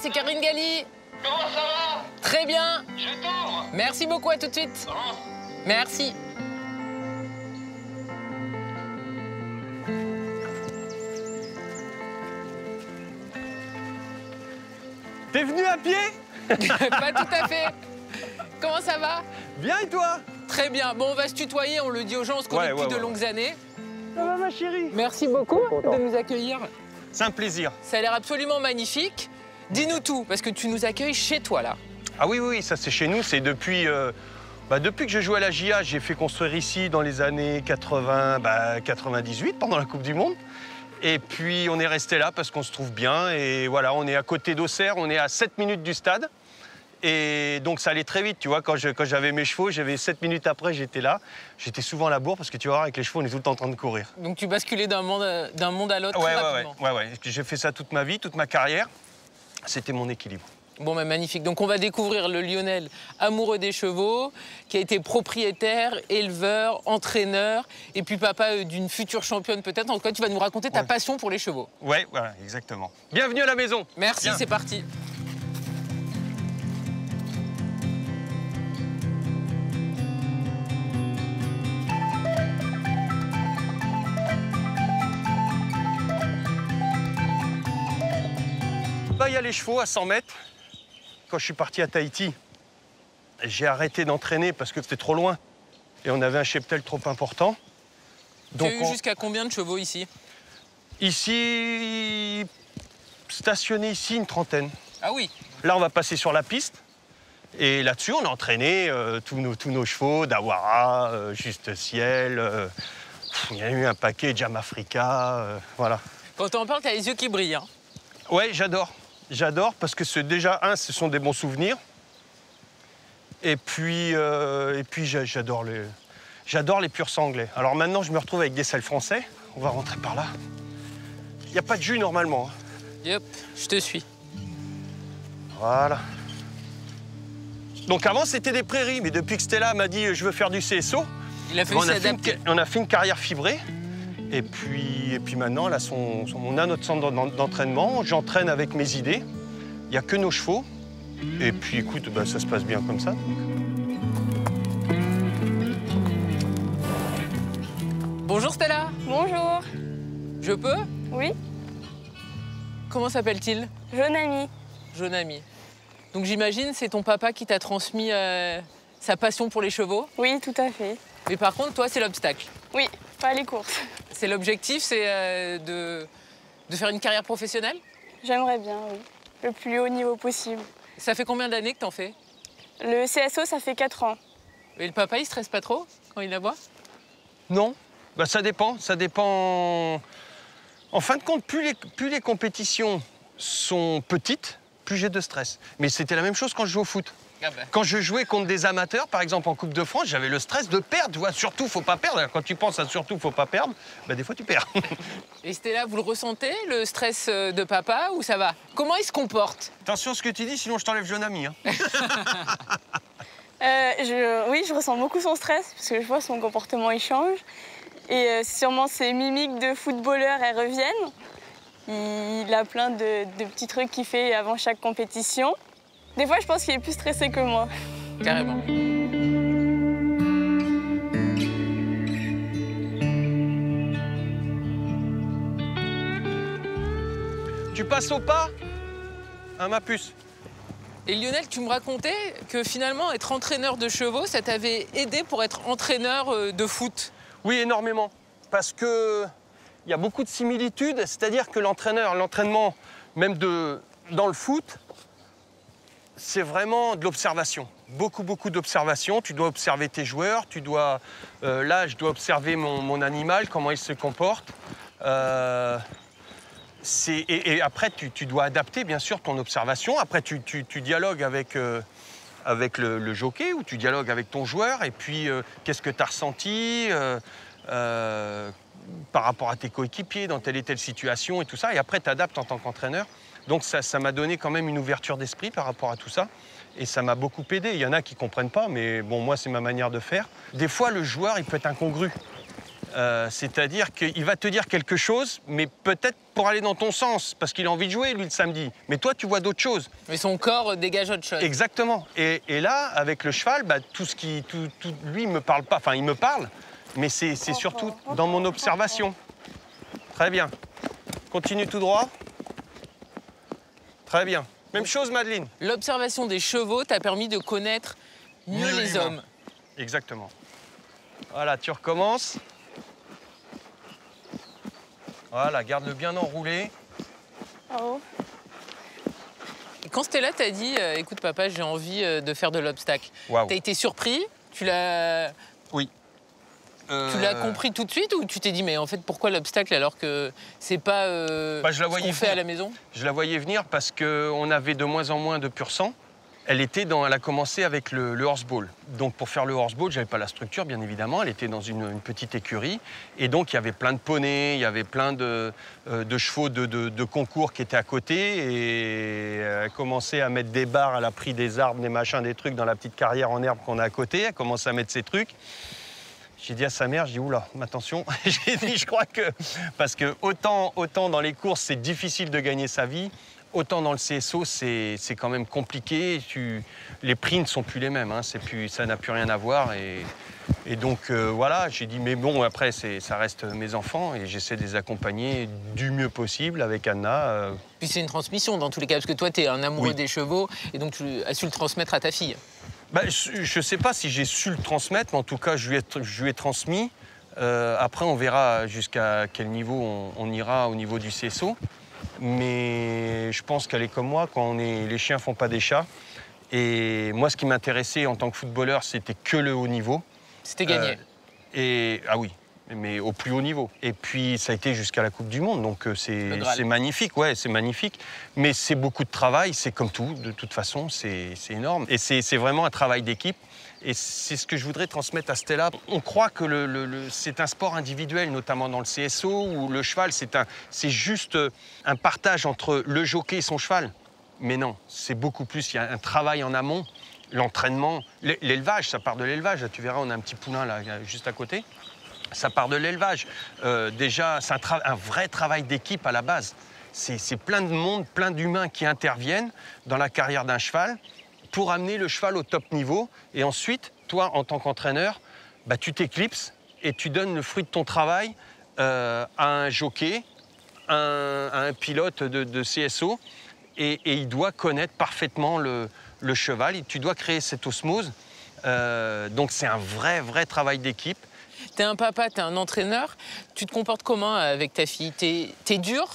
c'est Karine Galli. Comment ça va? Très bien. Je t'ouvre. Merci beaucoup, à tout de suite. Bon. Merci. T'es venu à pied? Pas tout à fait. Comment ça va? Bien et toi? Très bien. Bon, on va se tutoyer, on le dit aux gens, on se connaît depuis de longues années. Ça va ma chérie? Merci beaucoup de nous accueillir. C'est un plaisir. Ça a l'air absolument magnifique. Dis-nous tout, parce que tu nous accueilles chez toi, là. Ah oui, ça c'est chez nous, c'est depuis... depuis que je joue à la GIA, j'ai fait construire ici dans les années 98, pendant la Coupe du Monde. Et puis on est resté là parce qu'on se trouve bien. Et voilà, on est à côté d'Auxerre, on est à 7 minutes du stade. Et donc ça allait très vite, tu vois. Quand j'avais mes chevaux, j'avais 7 minutes après, j'étais là. J'étais souvent à la bourre parce que tu vois, avec les chevaux, on est tout le temps en train de courir. Donc tu basculais d'un monde à l'autre très rapidement. Ouais. J'ai fait ça toute ma vie, toute ma carrière. C'était mon équilibre. Bon, bah, magnifique. Donc, on va découvrir le Lionel amoureux des chevaux, qui a été propriétaire, éleveur, entraîneur, et puis papa d'une future championne peut-être. En tout cas, tu vas nous raconter ta passion pour les chevaux. Ouais, voilà, exactement. Bienvenue à la maison. Merci, Bien. c'est parti. Là, il y a les chevaux à 100 mètres. Quand je suis parti à Tahiti, j'ai arrêté d'entraîner parce que c'était trop loin. Et on avait un cheptel trop important. Tu as eu jusqu'à combien de chevaux ici? Ici, stationné ici, une trentaine. Ah oui. Là, on va passer sur la piste. Et là-dessus, on a entraîné tous nos chevaux, Dawara, Juste Ciel. Il y a eu un paquet, Jam Africa, voilà. Quand on en parle, tu as les yeux qui brillent. Hein. Ouais, j'adore. J'adore parce que déjà, ce sont des bons souvenirs. Et puis j'adore les purs sanglais. Alors maintenant, je me retrouve avec des selles français. On va rentrer par là. Il n'y a pas de jus normalement. Yep, je te suis. Voilà. Donc avant, c'était des prairies. Mais depuis que Stella m'a dit « je veux faire du CSO », il a fallu s'adapter. On a fait une carrière fibrée. Et puis maintenant, là, on a notre centre d'entraînement. J'entraîne avec mes idées. Il n'y a que nos chevaux. Et puis, écoute, ça se passe bien comme ça. Bonjour Stella. Bonjour. Je peux? Oui. Comment s'appelle-t-il? Jonami. Jonami. Donc j'imagine c'est ton papa qui t'a transmis sa passion pour les chevaux? Oui, tout à fait. Mais par contre, toi, c'est l'obstacle. Oui, pas les courses. C'est l'objectif, c'est de faire une carrière professionnelle? J'aimerais bien, oui. Le plus haut niveau possible. Ça fait combien d'années que t'en fais? Le CSO, ça fait 4 ans. Et le papa, il stresse pas trop quand il la voit? Non, ça dépend. Ça dépend. En fin de compte, plus les compétitions sont petites, plus j'ai de stress. Mais c'était la même chose quand je jouais au foot. Ah bah. Quand je jouais contre des amateurs, par exemple en Coupe de France, j'avais le stress de perdre. Tu vois, surtout, faut pas perdre. Quand tu penses à surtout, faut pas perdre, des fois tu perds. Et Stella, vous le ressentez, le stress de papa, ou ça va? Comment il se comporte? Attention à ce que tu dis, sinon je t'enlève Jonami. Hein. Oui, je ressens beaucoup son stress, parce que je vois son comportement, il change. Et sûrement ses mimiques de footballeur, elles reviennent. Il a plein de petits trucs qu'il fait avant chaque compétition. Des fois, je pense qu'il est plus stressé que moi. Carrément. Tu passes au pas, hein, ma puce? Et Lionel, tu me racontais que finalement, être entraîneur de chevaux, ça t'avait aidé pour être entraîneur de foot. Oui, énormément. Parce qu'il y a beaucoup de similitudes, c'est-à-dire que l'entraînement, même dans le foot, c'est vraiment de l'observation. Beaucoup d'observation. Tu dois observer tes joueurs, là, je dois observer mon animal, comment il se comporte. Et après, tu dois adapter, bien sûr, ton observation. Après, tu dialogues avec le jockey ou tu dialogues avec ton joueur. Et puis, qu'est-ce que tu as ressenti par rapport à tes coéquipiers dans telle et telle situation et tout ça. Et après, tu adaptes en tant qu'entraîneur. Donc, ça m'a donné quand même une ouverture d'esprit par rapport à tout ça. Et ça m'a beaucoup aidé. Il y en a qui ne comprennent pas, mais bon, moi, c'est ma manière de faire. Des fois, le joueur, il peut être incongru. C'est-à-dire qu'il va te dire quelque chose, mais peut-être pour aller dans ton sens, parce qu'il a envie de jouer, lui, le samedi. Mais toi, tu vois d'autres choses. Mais son corps dégage autre chose. Exactement. Et là, avec le cheval, bah, lui, il me parle pas. Enfin, il me parle, mais c'est surtout dans mon observation. Très bien. Continue tout droit. Très bien. Même chose, Madeleine. L'observation des chevaux t'a permis de connaître mieux les hommes. Exactement. Voilà, tu recommences. Voilà, garde-le bien enroulé. Oh. Et quand Stella t'a dit écoute papa, j'ai envie de faire de l'obstacle, Waouh. t'as été surpris? Tu l'as Oui. Tu l'as compris tout de suite ou tu t'es dit mais en fait pourquoi l'obstacle alors que c'est pas je la ce voyais qu'on fait venir. à la maison? Je la voyais venir parce qu'on avait de moins en moins de pur sang. Elle a commencé avec le horseball. Donc pour faire le horseball, j'avais pas la structure bien évidemment. Elle était dans une petite écurie et donc il y avait plein de poneys, il y avait plein de chevaux de concours qui étaient à côté et elle commençait à mettre des barres. Elle a pris des arbres, des machins, des trucs dans la petite carrière en herbe qu'on a à côté. Elle commençait à mettre ses trucs. J'ai dit à sa mère, je dis oula, attention. J'ai dit, je crois que parce que autant dans les courses c'est difficile de gagner sa vie. Autant dans le CSO, c'est quand même compliqué. Les prix ne sont plus les mêmes, hein. Ça n'a plus rien à voir. Et donc, voilà, j'ai dit, mais bon, après, ça reste mes enfants et j'essaie de les accompagner du mieux possible avec Anna. Puis c'est une transmission dans tous les cas, parce que toi, tu es un amoureux Oui. des chevaux et donc tu as su le transmettre à ta fille. Bah, je ne sais pas si j'ai su le transmettre, mais en tout cas, je lui ai transmis. Après, on verra jusqu'à quel niveau on ira au niveau du CSO. Mais je pense qu'elle est comme moi, les chiens font pas des chats. Et moi, ce qui m'intéressait en tant que footballeur, c'était que le haut niveau. C'était gagné. Ah oui, mais au plus haut niveau. Et puis, ça a été jusqu'à la Coupe du Monde, donc c'est magnifique, ouais, c'est magnifique. Mais c'est beaucoup de travail, c'est comme tout, de toute façon, c'est énorme. Et c'est vraiment un travail d'équipe. Et c'est ce que je voudrais transmettre à Stella. On croit que c'est un sport individuel, notamment dans le CSO, où le cheval, c'est juste un partage entre le jockey et son cheval. Mais non, c'est beaucoup plus. Il y a un travail en amont, l'entraînement, l'élevage, ça part de l'élevage. Tu verras, on a un petit poulain là, juste à côté. Ça part de l'élevage. Déjà, c'est un vrai travail d'équipe à la base. C'est plein de monde, plein d'humains qui interviennent dans la carrière d'un cheval pour amener le cheval au top niveau. Et ensuite, toi, en tant qu'entraîneur, bah, tu t'éclipses et tu donnes le fruit de ton travail à un jockey, à un pilote de CSO. Et il doit connaître parfaitement le cheval. Et tu dois créer cette osmose. Donc c'est un vrai travail d'équipe. T'es un papa, t'es un entraîneur. Tu te comportes comment avec ta fille? T'es dur?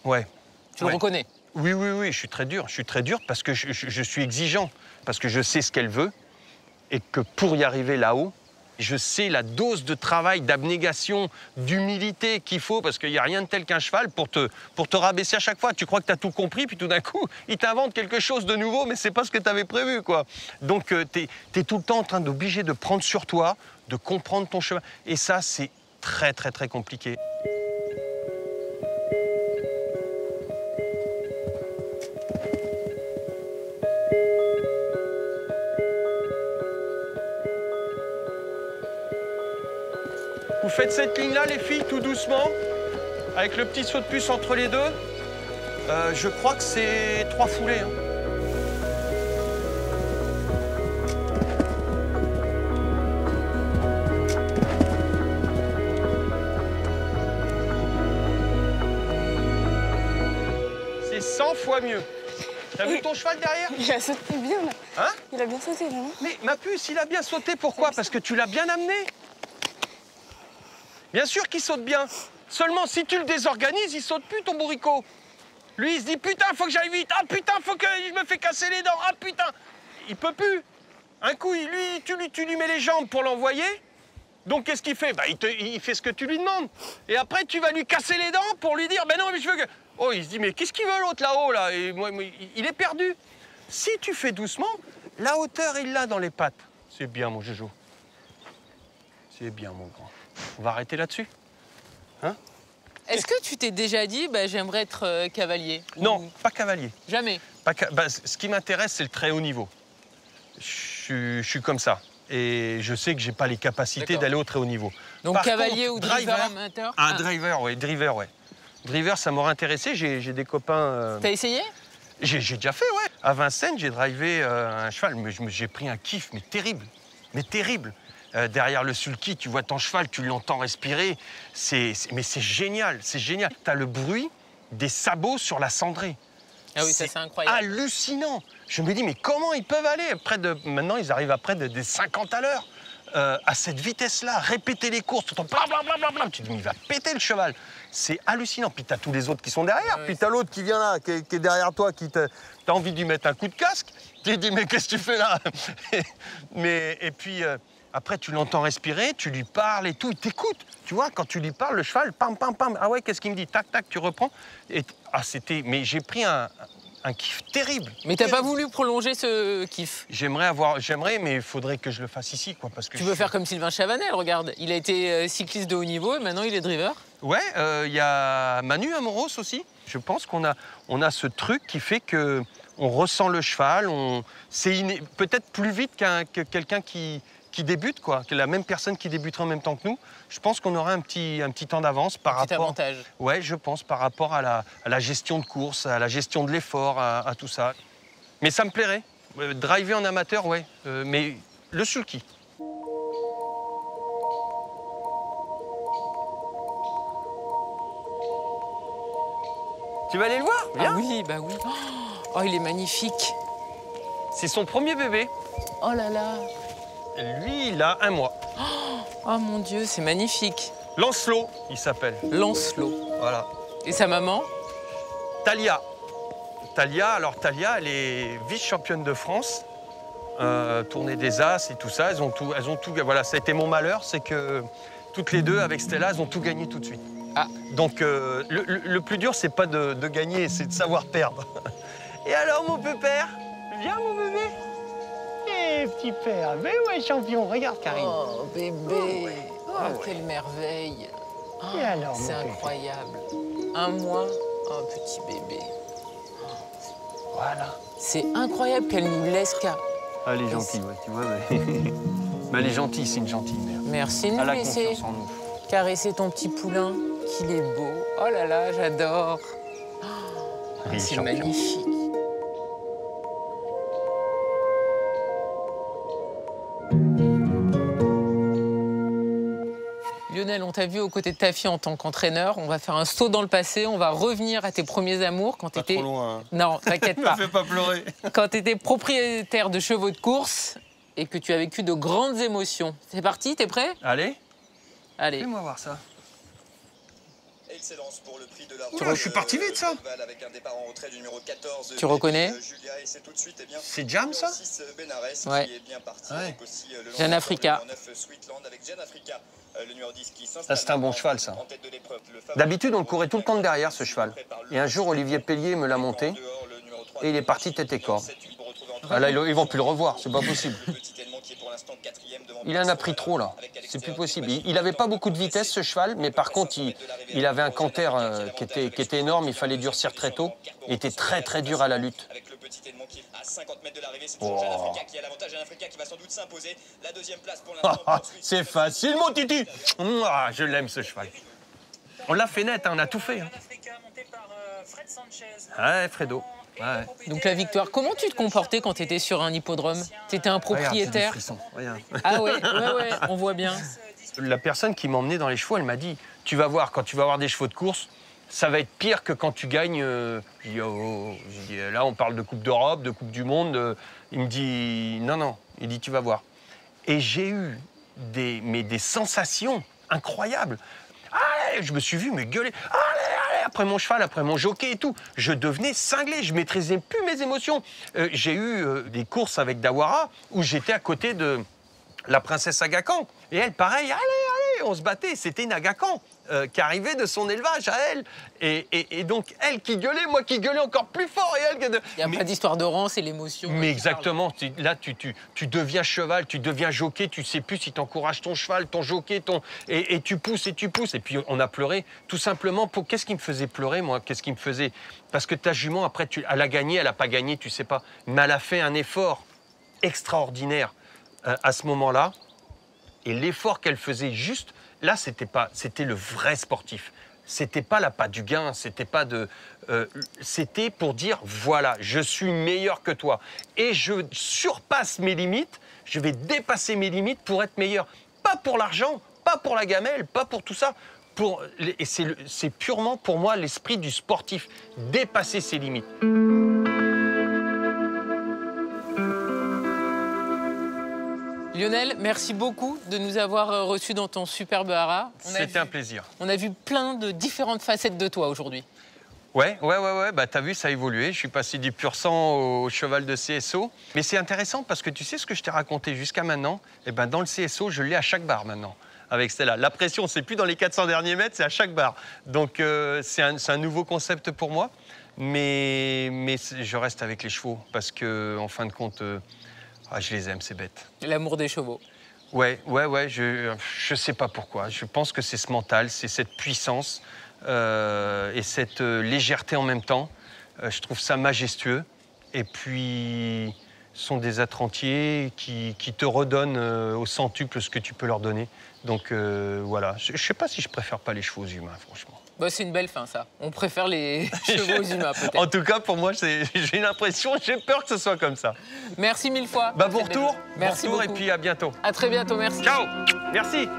Ouais. Tu le reconnais? Oui, je suis très dur. Je suis très dur parce que je suis exigeant, parce que je sais ce qu'elle veut et que pour y arriver là-haut, je sais la dose de travail, d'abnégation, d'humilité qu'il faut, parce qu'il n'y a rien de tel qu'un cheval pour te rabaisser à chaque fois. Tu crois que tu as tout compris, puis tout d'un coup, il t'invente quelque chose de nouveau, mais c'est pas ce que tu avais prévu, quoi. Donc, tu es tout le temps en train d'obliger de prendre sur toi, de comprendre ton cheval. Et ça, c'est très compliqué. Vous faites cette ligne-là, les filles, tout doucement, avec le petit saut de puce entre les deux. Je crois que c'est 3 foulées. Hein. C'est 100 fois mieux. T'as vu ton cheval derrière? Il a sauté bien, là. Hein? Il a bien sauté, là, non? Mais ma puce, il a bien sauté. Pourquoi? Parce que tu l'as bien amené. Bien sûr qu'il saute bien. Seulement, si tu le désorganises, il saute plus, ton bourricot. Lui, il se dit, putain, faut que j'aille vite. Ah, putain, faut que je me fais casser les dents. Ah, putain. Il peut plus. Un coup, tu lui mets les jambes pour l'envoyer. Donc, qu'est-ce qu'il fait? Bah, il fait ce que tu lui demandes. Et après, tu vas lui casser les dents pour lui dire, ben non, mais je veux que... Oh, il se dit, mais qu'est-ce qu'il veut, l'autre, là-haut, là? Et moi, il est perdu. Si tu fais doucement, la hauteur, il l'a dans les pattes. C'est bien, mon Jojo. C'est bien, mon grand. On va arrêter là-dessus, hein? Est-ce que tu t'es déjà dit, bah, j'aimerais être cavalier? Non, pas cavalier. Jamais. Ce qui m'intéresse, c'est le très haut niveau. Je suis comme ça. Et je sais que j'ai pas les capacités d'aller au très haut niveau. Donc Par cavalier contre, ou driver amateur? Un driver, oui, driver, ouais. Driver, ça m'aurait intéressé. J'ai des copains. T'as essayé? J'ai déjà fait, ouais. À Vincennes, j'ai drivé un cheval, mais j'ai pris un kiff, mais terrible. Mais terrible. Derrière le sulky, tu vois ton cheval, tu l'entends respirer. Mais c'est génial, c'est génial. T'as le bruit des sabots sur la cendrée. Ah oui, ça c'est incroyable. Hallucinant. Je me dis, mais comment ils peuvent aller maintenant, ils arrivent à près des 50 à l'heure. À cette vitesse-là, répéter les courses, tout en blablabla. Tu te dis, mais il va péter le cheval. C'est hallucinant. Puis t'as tous les autres qui sont derrière. Ouais, puis t'as l'autre qui vient là, qui est derrière toi, t'as envie de lui mettre un coup de casque. Tu te dis, mais qu'est-ce que tu fais là? Et puis, après, tu l'entends respirer, tu lui parles et tout, il t'écoute. Tu vois, quand tu lui parles, le cheval, pam, pam, pam. Ah ouais, qu'est-ce qu'il me dit? Tac, tac, tu reprends. Mais j'ai pris un kiff terrible. Mais t'as pas voulu prolonger ce kiff? J'aimerais, mais il faudrait que je le fasse ici, quoi, parce que Tu veux faire comme Sylvain Chavanel, regarde. Il a été cycliste de haut niveau et maintenant il est driver. Ouais, il y a Manu Amoros aussi. Je pense qu'on a ce truc qui fait que on ressent le cheval. C'est peut-être plus vite que quelqu'un qui débute, quoi, que la même personne qui débuterait en même temps que nous. Je pense qu'on aura un petit temps d'avance par rapport. Avantage. Ouais, je pense par rapport à la gestion de course, à la gestion de l'effort, à tout ça. Mais ça me plairait. Driver en amateur, ouais. Mais le sulky. Tu vas aller le voir? Viens. Ah oui, bah oui. Oh, il est magnifique. C'est son premier bébé. Oh là là. Lui, il a 1 mois. Oh mon Dieu, c'est magnifique. Lancelot, il s'appelle. Lancelot. Voilà. Et sa maman? Talia. Talia, elle est vice-championne de France. Tournée des As et tout ça. Elles ont tout. Voilà, ça a été mon malheur, c'est que toutes les deux, avec Stella, elles ont tout gagné tout de suite. Ah. Donc, le plus dur, c'est pas de gagner, c'est de savoir perdre. Et alors, mon pépère? Viens, mon bébé. Eh, petit père. Mais ouais, champion, regarde, Karine. Oh, bébé. Oh, quelle merveille. Oh, Et alors, c'est mon bébé? incroyable. 1 mois, un petit bébé. Voilà. C'est incroyable qu'elle nous laisse qu'à. Ah, elle est gentille, ouais, tu vois. Mais elle est gentille, c'est une gentille mère. Merci de nous Elle a laisser confiance en nous. caresser ton petit poulain, qu'il est beau. Oh là là, j'adore. Oui, C'est champion. magnifique. Lionel, on t'a vu aux côtés de ta fille en tant qu'entraîneur. On va faire un saut dans le passé. On va revenir à tes premiers amours quand tu étais. Trop loin. Hein. Non, t'inquiète pas. Me fais pas pleurer. Quand tu étais propriétaire de chevaux de course et que tu as vécu de grandes émotions. C'est parti, t'es prêt? Allez, Allez. fais-moi voir ça. Excellence pour le prix de la Oula, je suis parti vite, ça. avec un départ en retrait du numéro 14. Tu reconnais? Julia, et c'est tout de suite, eh bien, C'est Jam, ça? 6 Benares Ouais. qui est bien parti Ouais. avec aussi le Jeanne Africa. Le numéro 9 Sweetland avec Jeanne Africa, le numéro 10 qui s'installe. Ça, c'est un bon cheval, ça. en tête de l'épreuve. Le favori- D'habitude, on le courait tout le temps de derrière, ce cheval. Et un jour, Olivier Pellier me l'a monté. En dehors, le numéro 3, Et il est parti tête et corde. 7, pour retrouver entre- Ah, là, ils vont plus le revoir, c'est pas possible. Le petit Edmond qui est pour l'instant 4e devant Il en a pris trop, là. C'est plus possible. Il avait pas beaucoup de vitesse, ce cheval, mais par contre, il avait un canter qui était énorme. Il fallait durcir très tôt. Il était très, très dur à la lutte. Avec le petit Edmond qui est à 50 mètres de l'arrivée, c'est toujours Jeanne Africa qui a l'avantage. Jeanne Africa qui va sans doute s'imposer. La deuxième place pour l'instant. C'est facile, mon titi. Ah, je l'aime, ce cheval. On l'a fait net, hein, on a tout fait. Hein. Ouais, Fredo. Ouais. Donc la victoire. Comment tu te comportais quand tu étais sur un hippodrome? Tu étais un Regarde, j'ai des propriétaire? frissons, regarde. Ah ouais, on voit bien. La personne qui m'emmenait dans les chevaux, elle m'a dit, tu vas voir, quand tu vas avoir des chevaux de course, ça va être pire que quand tu gagnes. J'ai dit, oh. J'ai dit, là, on parle de Coupe d'Europe, de Coupe du Monde. Il me dit, non. Il dit, tu vas voir. Et j'ai eu des sensations incroyables. Allez, je me suis vu me gueuler. Allez, après mon cheval, après mon jockey et tout. Je devenais cinglé, je maîtrisais plus mes émotions. J'ai eu des courses avec Dawara où j'étais à côté de la princesse Aga Khan. Et elle, pareil, allez, on se battait. C'était une Aga Khan qui arrivait de son élevage à elle. Et donc, elle qui gueulait, moi qui gueulais encore plus fort. Et elle... Il n'y a pas d'histoire de rang, c'est l'émotion. Mais exactement. Là, tu deviens cheval, tu deviens jockey, tu sais plus si tu encourages ton cheval, ton jockey, et tu pousses et tu pousses. Et puis, on a pleuré tout simplement pour... Qu'est-ce qui me faisait pleurer, moi? Qu'est-ce qui me faisait... Parce que ta jument, après, elle a gagné, elle n'a pas gagné, tu sais pas. Mais elle a fait un effort extraordinaire. à ce moment-là. Et l'effort qu'elle faisait juste, là, c'était le vrai sportif. C'était pas l'appât du gain, c'était pas de... c'était pour dire, voilà, je suis meilleur que toi. Et je surpasse mes limites, je vais dépasser mes limites pour être meilleur. Pas pour l'argent, pas pour la gamelle, pas pour tout ça. Et c'est purement pour moi l'esprit du sportif, dépasser ses limites. Lionel, merci beaucoup de nous avoir reçus dans ton superbe haras. C'était un plaisir. On a vu plein de différentes facettes de toi aujourd'hui. Ouais. Bah, t'as vu, ça a évolué. Je suis passé du pur sang au cheval de CSO. Mais c'est intéressant parce que tu sais ce que je t'ai raconté jusqu'à maintenant. Eh ben, dans le CSO, je l'ai à chaque barre maintenant. Avec Stella. La pression, c'est plus dans les 400 derniers mètres, c'est à chaque barre. Donc, c'est un nouveau concept pour moi. Mais je reste avec les chevaux parce que, en fin de compte, je les aime, c'est bête. L'amour des chevaux. Ouais, je sais pas pourquoi. Je pense que c'est ce mental, c'est cette puissance et cette légèreté en même temps. Je trouve ça majestueux. Et puis, ce sont des êtres entiers qui te redonnent au centuple ce que tu peux leur donner. Donc voilà, je sais pas si je préfère pas les chevaux aux humains, franchement. Bah, c'est une belle fin, ça. On préfère les chevaux aux humains, peut-être. En tout cas, pour moi, j'ai l'impression, j'ai peur que ce soit comme ça. Merci mille fois. Bah, bon retour. Merci bon retour beaucoup. et puis à bientôt. À très bientôt, merci. Ciao. Merci.